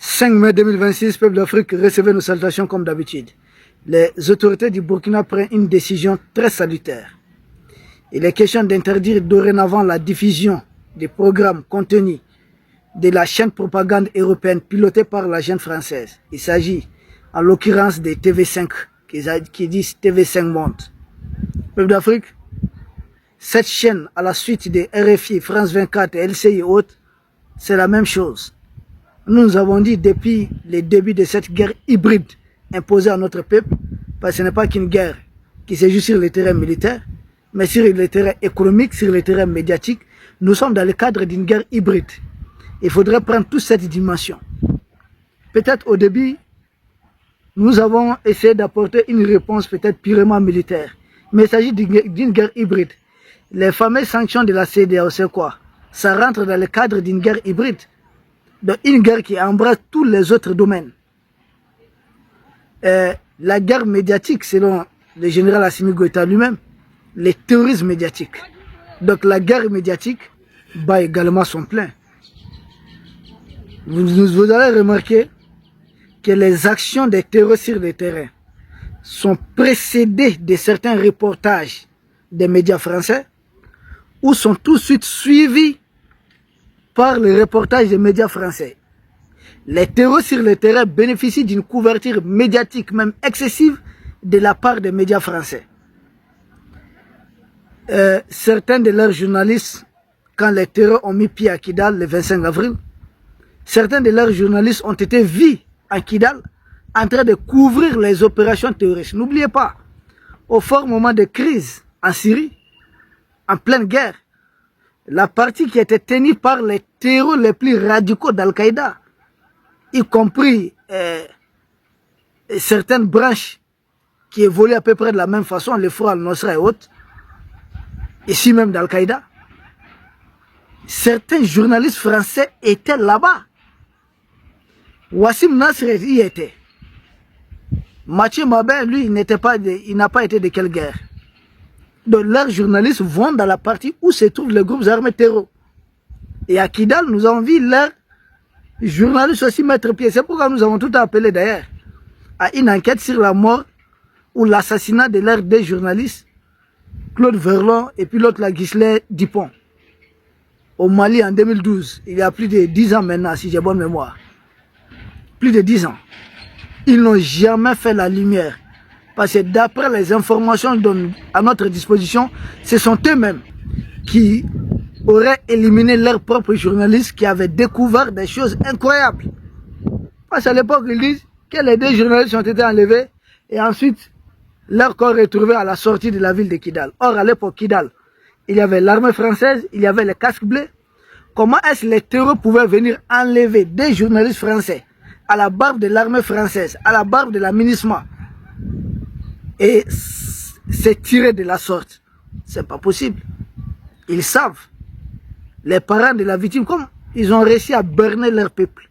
5 mai 2026, peuple d'Afrique, recevez nos salutations comme d'habitude. Les autorités du Burkina prennent une décision très salutaire. Il est question d'interdire dorénavant la diffusion des programmes contenus de la chaîne propagande européenne pilotée par la chaîne française. Il s'agit en l'occurrence des TV5, qui disent TV5 Monde. Peuple d'Afrique, cette chaîne, à la suite des RFI, France 24 et LCI et autres, c'est la même chose. Nous avons dit depuis le début de cette guerre hybride imposée à notre peuple, parce que ce n'est pas qu'une guerre qui se joue sur le terrain militaire, mais sur le terrain économique, sur le terrain médiatique. Nous sommes dans le cadre d'une guerre hybride. Il faudrait prendre toute cette dimension. Peut-être au début, nous avons essayé d'apporter une réponse peut-être purement militaire. Mais il s'agit d'une guerre hybride. Les fameuses sanctions de la CEDEAO, c'est quoi? Ça rentre dans le cadre d'une guerre hybride. Donc une guerre qui embrasse tous les autres domaines. La guerre médiatique, selon le général Assimi Goïta lui-même, le terrorisme médiatique. Donc la guerre médiatique bat également son plein. Vous allez remarquer que les actions des terroristes sur le terrain sont précédées de certains reportages des médias français ou sont tout de suite suivis par les reportages des médias français. Les terroristes sur le terrain bénéficient d'une couverture médiatique même excessive de la part des médias français. Certains de leurs journalistes, quand les terroristes ont mis pied à Kidal le 25 avril, certains de leurs journalistes ont été vus à Kidal en train de couvrir les opérations terroristes. N'oubliez pas, au fort moment de crise en Syrie, en pleine guerre, la partie qui était tenue par les terroristes les plus radicaux d'Al-Qaïda, y compris certaines branches qui évoluent à peu près de la même façon, les Front al-Nusra et autres, ici même d'Al-Qaïda, certains journalistes français étaient là-bas. Wassim Nasser y était. Mathieu Mabin, lui, il n'a pas été de quelle guerre. Donc leurs journalistes vont dans la partie où se trouvent les groupes armés terroristes. Et à Kidal, nous avons vu leurs journalistes aussi mettre pied. C'est pourquoi nous avons tout appelé d'ailleurs à une enquête sur la mort ou l'assassinat de leurs deux journalistes, Claude Verlon et puis l'autre, la Ghislaine Dupont, au Mali en 2012. Il y a plus de 10 ans maintenant, si j'ai bonne mémoire. Plus de 10 ans. Ils n'ont jamais fait la lumière. Parce que d'après les informations à notre disposition, ce sont eux-mêmes qui auraient éliminé leurs propres journalistes qui avaient découvert des choses incroyables. Parce qu'à l'époque, ils disent que les deux journalistes ont été enlevés et ensuite leur corps retrouvé à la sortie de la ville de Kidal. Or, à l'époque, Kidal, il y avait l'armée française, il y avait les casques bleus. Comment est-ce que les terroristes pouvaient venir enlever des journalistes français à la barbe de l'armée française, à la barbe de la MINUSMA et c'est tiré de la sorte? C'est pas possible. Ils savent. Les parents de la victime, comme ils ont réussi à berner leur peuple.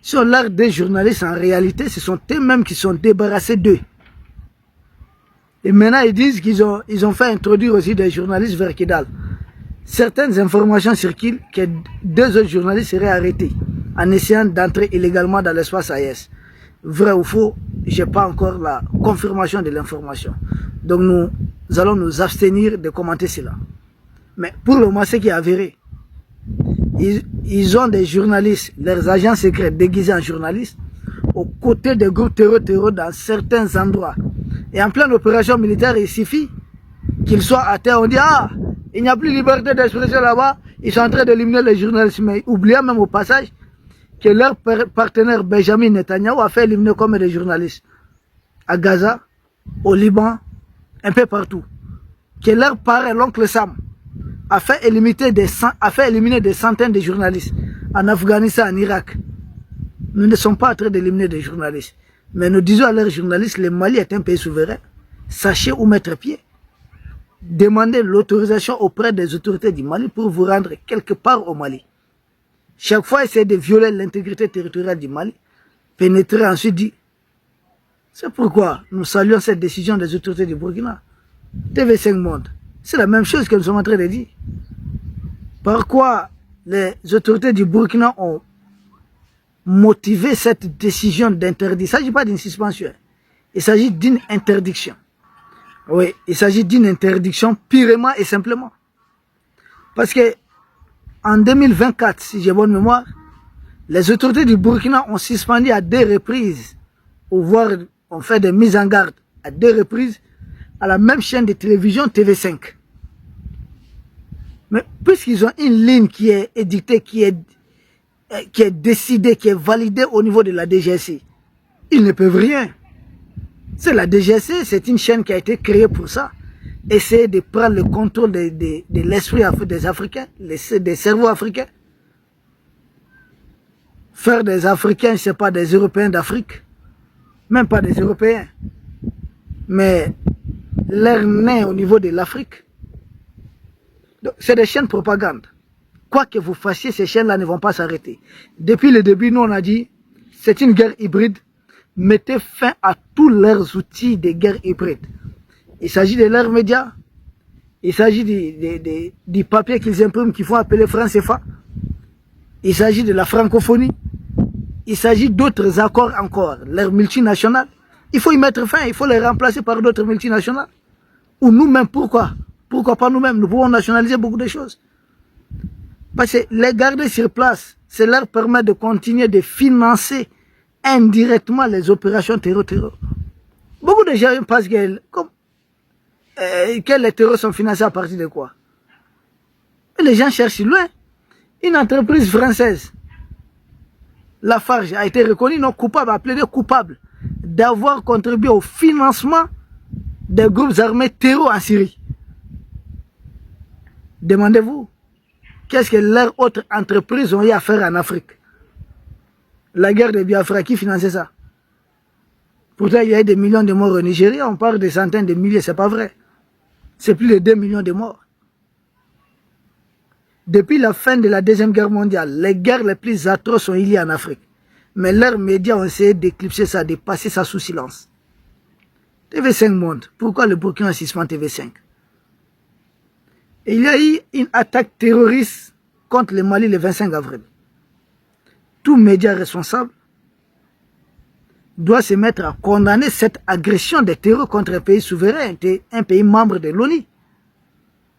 Sur l'art des journalistes, en réalité, ce sont eux-mêmes qui sont débarrassés d'eux. Et maintenant, ils disent qu'ils ont fait introduire aussi des journalistes vers Kidal. Certaines informations circulent que 2 autres journalistes seraient arrêtés en essayant d'entrer illégalement dans l'espace AES. Vrai ou faux, je n'ai pas encore la confirmation de l'information. Donc nous allons nous abstenir de commenter cela. Mais pour le moment, ce qui est avéré, ils ont des journalistes, leurs agents secrets déguisés en journalistes, aux côtés des groupes terroristes dans certains endroits. Et en pleine opération militaire, il suffit qu'ils soient à terre. On dit, ah, il n'y a plus de liberté d'expression là-bas. Ils sont en train d'éliminer les journalistes. Mais oubliant même au passage que leur partenaire Benjamin Netanyahu a fait éliminer comme des journalistes. À Gaza, au Liban, un peu partout. Que leur parrain, l'oncle Sam, a fait éliminer des centaines de journalistes. En Afghanistan, en Irak. Nous ne sommes pas en train d'éliminer des journalistes. Mais nous disons à leurs journalistes, le Mali est un pays souverain. Sachez où mettre pied. Demandez l'autorisation auprès des autorités du Mali pour vous rendre quelque part au Mali. Chaque fois, essayez de violer l'intégrité territoriale du Mali. Pénétrer ensuite dit. C'est pourquoi nous saluons cette décision des autorités du Burkina. TV5 Monde. C'est la même chose que nous sommes en train de dire. Par quoi les autorités du Burkina ont motiver cette décision d'interdiction. Il ne s'agit pas d'une suspension, il s'agit d'une interdiction. Oui, il s'agit d'une interdiction purement et simplement. Parce que en 2024, si j'ai bonne mémoire, les autorités du Burkina ont suspendu à 2 reprises, ou voire ont fait des mises en garde à 2 reprises, à la même chaîne de télévision TV5. Mais puisqu'ils ont une ligne qui est édictée, qui est décidée, qui est validée au niveau de la DGSI, ils ne peuvent rien. C'est la DGSI, c'est une chaîne qui a été créée pour ça. Essayer de prendre le contrôle de l'esprit des Africains, des cerveaux africains. Faire des Africains, ce n'est pas des Européens d'Afrique. Même pas des Européens. Mais leur nez au niveau de l'Afrique. C'est des chaînes propagande. Quoi que vous fassiez, ces chaînes-là ne vont pas s'arrêter. Depuis le début, nous on a dit, c'est une guerre hybride. Mettez fin à tous leurs outils de guerre hybride. Il s'agit de leurs médias. Il s'agit du papier qu'ils impriment, qu'il faut appeler franc CFA. Il s'agit de la francophonie. Il s'agit d'autres accords encore. Leurs multinationales. Il faut y mettre fin. Il faut les remplacer par d'autres multinationales. Ou nous-mêmes, pourquoi? Pourquoi pas nous-mêmes? Nous pouvons nationaliser beaucoup de choses. Parce que les garder sur place, ça leur permet de continuer de financer indirectement les opérations terror. Beaucoup de gens pensent que les terrors sont financés à partir de quoi? Et les gens cherchent loin. Une entreprise française, Lafarge, a été reconnue non coupable, appelée coupable d'avoir contribué au financement des groupes armés terror en Syrie. Demandez-vous, qu'est-ce que leurs autres entreprises ont eu à faire en Afrique? La guerre de Biafra, qui finançait ça? Pourtant, il y a eu des millions de morts au Nigeria, on parle de centaines de milliers, c'est pas vrai. C'est plus de 2 millions de morts. Depuis la fin de la Deuxième Guerre mondiale, les guerres les plus atroces sont liées en Afrique. Mais leurs médias ont essayé d'éclipser ça, de passer ça sous silence. TV5 monte. Pourquoi le Burkina suspend TV5? Et il y a eu une attaque terroriste contre le Mali le 25 avril. Tout média responsable doit se mettre à condamner cette agression des terreurs contre un pays souverain, un pays membre de l'ONU.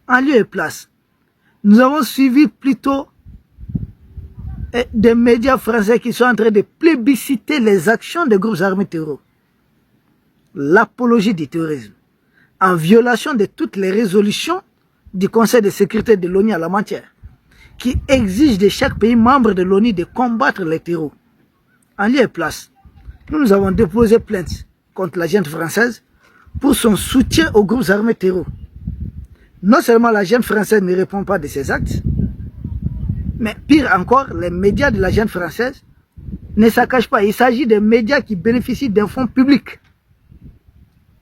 En lieu et place, nous avons suivi plutôt des médias français qui sont en train de plébisciter les actions des groupes armés terroristes. L'apologie du terrorisme, en violation de toutes les résolutions du Conseil de sécurité de l'ONU à la matière, qui exige de chaque pays membre de l'ONU de combattre les terroristes. En lieu et place, nous avons déposé plainte contre la junte française pour son soutien aux groupes armés terroristes. Non seulement la junte française ne répond pas de ses actes, mais pire encore, les médias de la junte française ne s'accachent pas. Il s'agit des médias qui bénéficient d'un fonds public,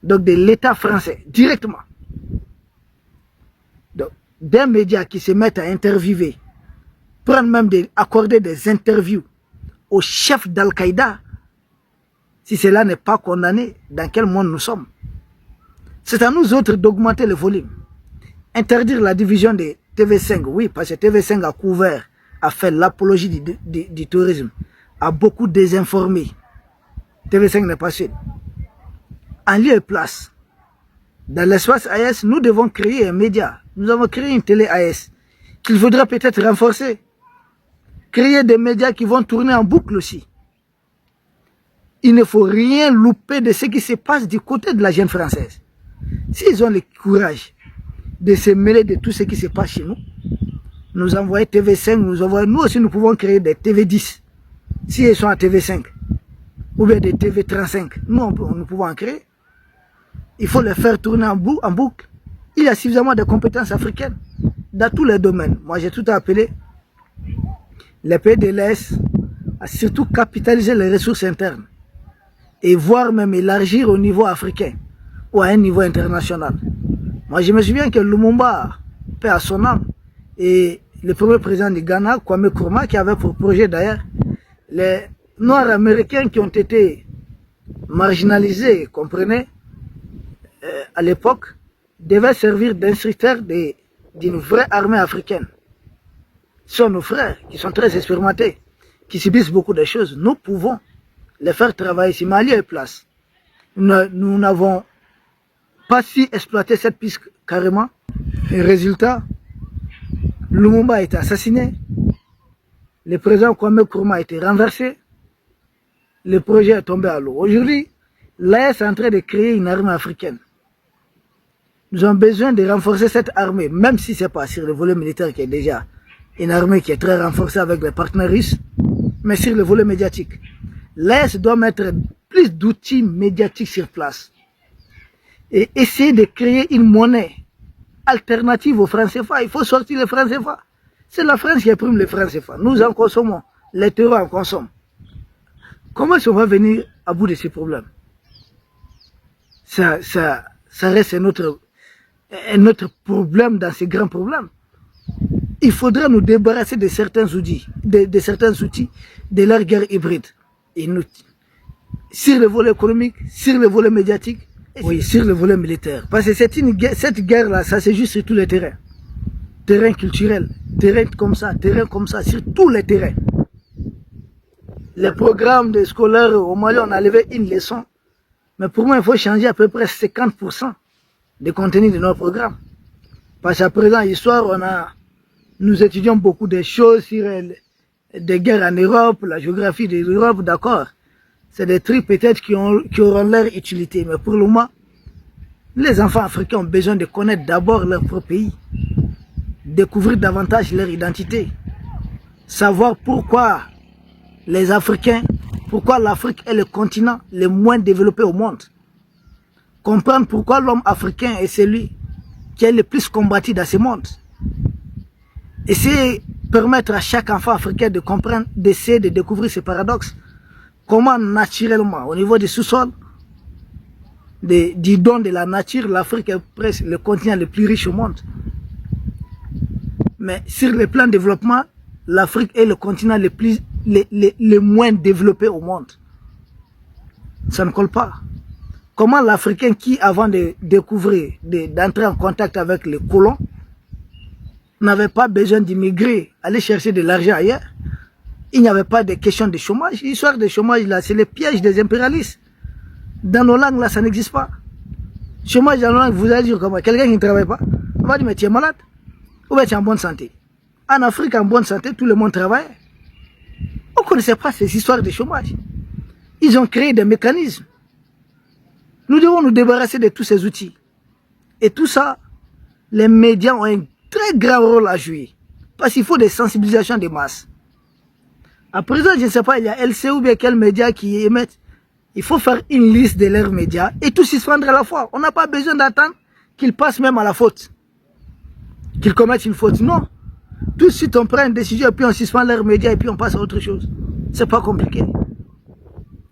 donc de l'État français, directement. Donc, des médias qui se mettent à interviewer, prendre même accorder des interviews au chef d'Al-Qaïda, si cela n'est pas condamné, dans quel monde nous sommes? C'est à nous autres d'augmenter le volume. Interdire la division de TV5, oui, parce que TV5 a couvert, a fait l'apologie du terrorisme, a beaucoup désinformé. TV5 n'est pas sûr. En lieu et place, dans l'espace AES, nous devons créer un média. Nous avons créé une télé AES qu'il faudra peut-être renforcer. Créer des médias qui vont tourner en boucle aussi. Il ne faut rien louper de ce qui se passe du côté de la jeune française. S'ils ont le courage de se mêler de tout ce qui se passe chez nous, nous envoyer TV5, nous aussi nous pouvons créer des TV10. Si ils sont à TV5, ou bien des TV35, nous pouvons en créer. Il faut les faire tourner en boucle. Il y a suffisamment de compétences africaines dans tous les domaines. Moi, j'ai tout appelé les pays de l'Est à surtout capitaliser les ressources internes et voire même élargir au niveau africain ou à un niveau international. Moi, je me souviens que Lumumba, paix à son âme, et le premier président du Ghana, Kwame Nkrumah, qui avait pour projet d'ailleurs, les Noirs américains qui ont été marginalisés, comprenez, à l'époque, devaient servir d'instructeurs d'une vraie armée africaine. Ce sont nos frères qui sont très expérimentés, qui subissent beaucoup de choses, nous pouvons les faire travailler ici. Mali est place. Nous n'avons pas su exploiter cette piste carrément. Et résultat, Lumumba a été assassiné. Le président Kwame Nkrumah a été renversé. Le projet est tombé à l'eau. Aujourd'hui, l'AES est en train de créer une armée africaine. Nous avons besoin de renforcer cette armée, même si ce n'est pas sur le volet militaire qui est déjà une armée qui est très renforcée avec les partenaires russes, mais sur le volet médiatique. L'AES doit mettre plus d'outils médiatiques sur place et essayer de créer une monnaie alternative aux francs CFA. Il faut sortir les francs CFA. C'est la France qui imprime les francs CFA. Nous en consommons, les terroirs en consomment. Comment est-ce qu'on va venir à bout de ces problèmes? Ça reste un autre problème dans ces grands problèmes. Il faudra nous débarrasser de certains outils, de leur guerre hybride. Sur le volet économique, sur le volet médiatique, oui, sur le volet militaire. Parce que cette guerre-là, ça c'est juste sur tous les terrains. Terrain culturel, terrain comme ça, sur tous les terrains. Les programmes des scolaires au Mali, on a levé une leçon. Mais pour moi, il faut changer à peu près 50% du contenu de nos programmes. Parce qu'à présent, histoire, nous étudions beaucoup de choses sur des guerres en Europe, la géographie de l'Europe, d'accord. C'est des trucs peut-être qui auront leur utilité. Mais pour le moment, les enfants africains ont besoin de connaître d'abord leur propre pays. Découvrir davantage leur identité. Savoir pourquoi les Africains, pourquoi l'Afrique est le continent le moins développé au monde. Comprendre pourquoi l'homme africain est celui qui est le plus combattu dans ce monde. Essayer de permettre à chaque enfant africain de comprendre, d'essayer de découvrir ce paradoxe. Comment naturellement, au niveau du sous-sol, du don de la nature, l'Afrique est presque le continent le plus riche au monde. Mais sur le plan développement, l'Afrique est le continent le moins développé au monde. Ça ne colle pas. Comment l'Africain qui, avant de découvrir, d'entrer en contact avec les colons, n'avait pas besoin d'immigrer, aller chercher de l'argent ailleurs. Il n'y avait pas de question de chômage. L'histoire de chômage, là, c'est le piège des impérialistes. Dans nos langues, là, ça n'existe pas. Chômage dans nos langues, vous allez dire comment? Quelqu'un qui ne travaille pas, on va dire, mais tu es malade ou bien tu es en bonne santé. En Afrique, en bonne santé, tout le monde travaille. On ne connaissait pas ces histoires de chômage. Ils ont créé des mécanismes. Nous devons nous débarrasser de tous ces outils. Et tout ça, les médias ont un très grand rôle à jouer. Parce qu'il faut des sensibilisations des masses. À présent, je ne sais pas, il y a LC ou bien quels médias qui émettent. Il faut faire une liste de leurs médias et tous s'y prendre à la fois. On n'a pas besoin d'attendre qu'ils passent même à la faute. Qu'ils commettent une faute. Non. Tout de suite, on prend une décision et puis on suspend leurs médias et puis on passe à autre chose. C'est pas compliqué.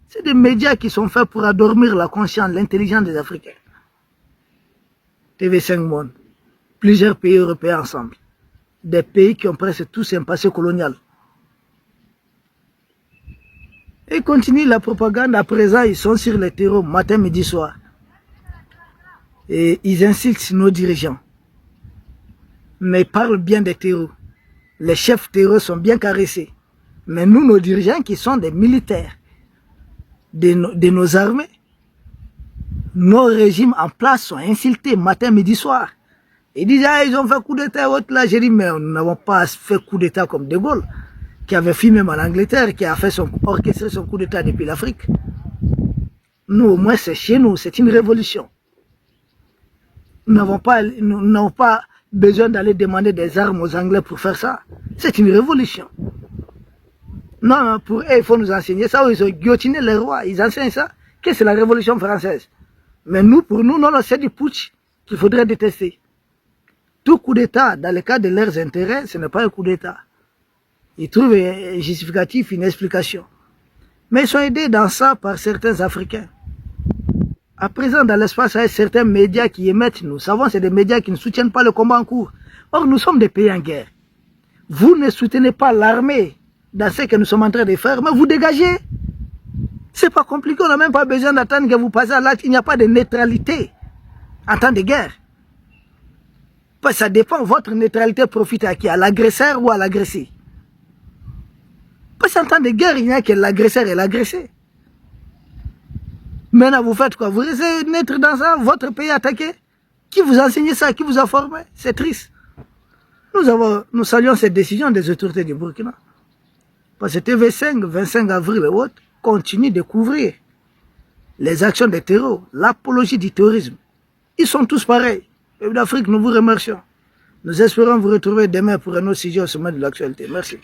C'est des médias qui sont faits pour endormir la conscience, l'intelligence des Africains. TV5 Monde. Plusieurs pays européens ensemble. Des pays qui ont presque tous un passé colonial. Et continuent la propagande. À présent, ils sont sur les terreaux matin, midi, soir. Et ils insultent nos dirigeants. Mais ils parlent bien des terreaux. Les chefs terreaux sont bien caressés. Mais nous, nos dirigeants qui sont des militaires de nos armées, nos régimes en place sont insultés matin, midi, soir. Ils disent, ah, ils ont fait coup d'état autre là. J'ai dit, mais nous n'avons pas fait coup d'état comme De Gaulle, qui avait fui même en Angleterre, qui a fait orchestré son coup d'état depuis l'Afrique. Nous, au moins, c'est chez nous, c'est une révolution. Nous n'avons pas besoin d'aller demander des armes aux Anglais pour faire ça. C'est une révolution. Non, pour eux, il faut nous enseigner ça. Ils ont guillotiné les rois, ils enseignent ça. Qu'est-ce que c'est la révolution française? Mais nous, pour nous, non, c'est du putsch qu'il faudrait détester. Tout coup d'état, dans le cas de leurs intérêts, ce n'est pas un coup d'état. Ils trouvent un justificatif, une explication. Mais ils sont aidés dans ça par certains Africains. À présent, dans l'espace, il y a certains médias qui émettent, nous savons, c'est des médias qui ne soutiennent pas le combat en cours. Or, nous sommes des pays en guerre. Vous ne soutenez pas l'armée dans ce que nous sommes en train de faire, mais vous dégagez. C'est pas compliqué, on n'a même pas besoin d'attendre que vous passez à l'acte. Il n'y a pas de neutralité en temps de guerre. Parce que ça dépend, votre neutralité profite à qui? À l'agresseur ou à l'agressé? Parce qu'en temps de guerre, il n'y a que l'agresseur et l'agressé. Maintenant, vous faites quoi? Vous restez naître dans ça, votre pays attaqué? Qui vous a enseigné ça? Qui vous a formé? C'est triste. Nous saluons cette décision des autorités du Burkina. Parce que TV5, 25 avril et autres, continue de couvrir les actions de terror, l'apologie du terrorisme. Ils sont tous pareils. Peuple d'Afrique, nous vous remercions. Nous espérons vous retrouver demain pour un autre sujet au sommet de l'actualité. Merci.